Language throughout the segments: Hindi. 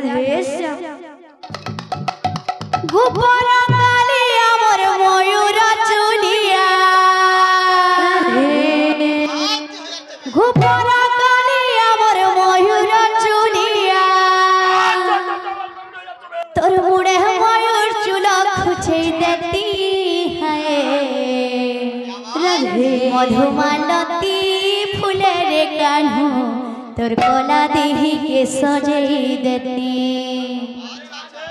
राधे श्याम गोपरा काली अमर मयूर चुलिया गोपरा काली अमर मयूर चुलिया तोर मुड़े मयूर चुला खुचे देती है मधुमालती फूलेर कान्हो तोर कोला देही के सजाई देती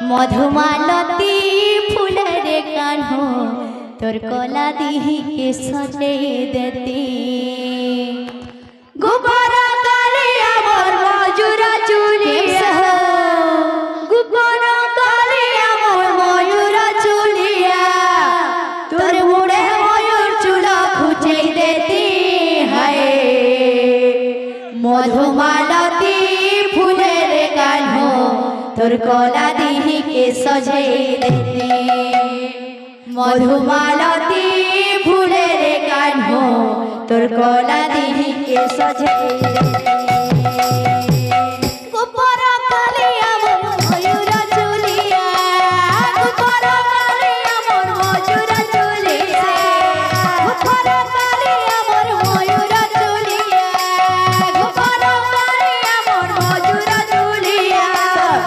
मधुमालती फूलेर कान्हो तोर कोला देही के सजाई देती गोपरा काली अमर मयूर चुलिया गोपरा काली अमर मयूर चुलिया तोर मुड़े मयूर चुला खुचे देती है मधुमालती फूलेर कान्हो तोर कोला देही के सजाई देती मधुमालती फूलेर कान्हो तोर कोला देही के सजाई देती गोपरा काली अमर मयूर चुलिया गोपरा काली अमर मयूर चुलिया गोपरा काली अमर मयूर चुलिया गोपरा काली अमर मयूर चुलिया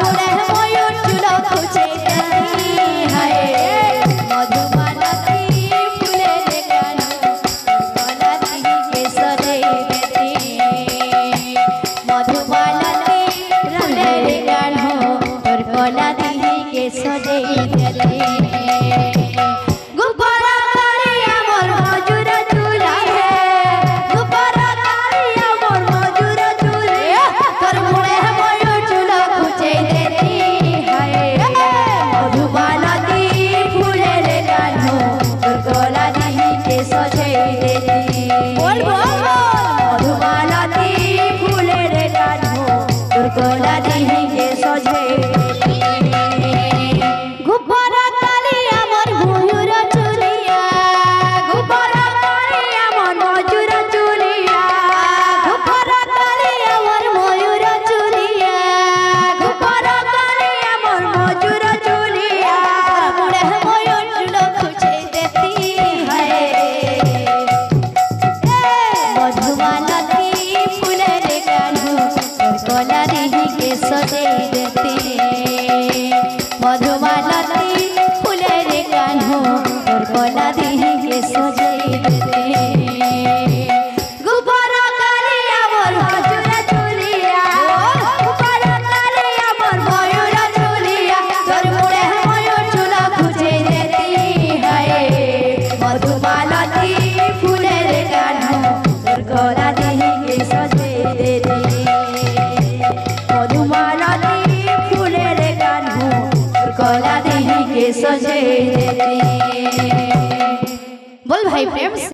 तोरे मयूर चुला खुचे देती है मधुमालती फूलेर कान्हो कोला देही के सजाई देती मधुमालती फूलेर कान्हो तोर कोला देही के सजाई देती गोपरा काली अमर मयूर चुलिया गोपरा काली अमर मयूर चुलिया तोर मुड़े मयूर चुला खुचे देती है मधुमालती फूलेर कान्हो तोर कोला देही के सजाई देती मधुमालती फूलेर कान्हो तोर कोला देही के सजाई देती गोपरा काली अमर मयूर चुलिया गोपरा काली अमर मयूर चुलिया गोपरा काली अमर मयूर चुलिया गोपरा काली अमर मयूर चुलिया मुड़े मयूर चुला खुचे देती है मधुमालती फूलेर कान्हो तोर कोला देही के सजाई देती मधुमालती फूलेर कान्हो तोर कोला देही के सजाई देती गोपरा काली अमर मयूर चुलिया गोपरा काली अमर मयूर चुलिया तोर मुड़े मयूर चुला खुचे देती है मधुमालती फूलेर कान्हो तोर कोला देही के सजाई देती मधुमालती फूलेर कान्हो तोर कोला देही के सजाई देती बोल भाई प्रेम से।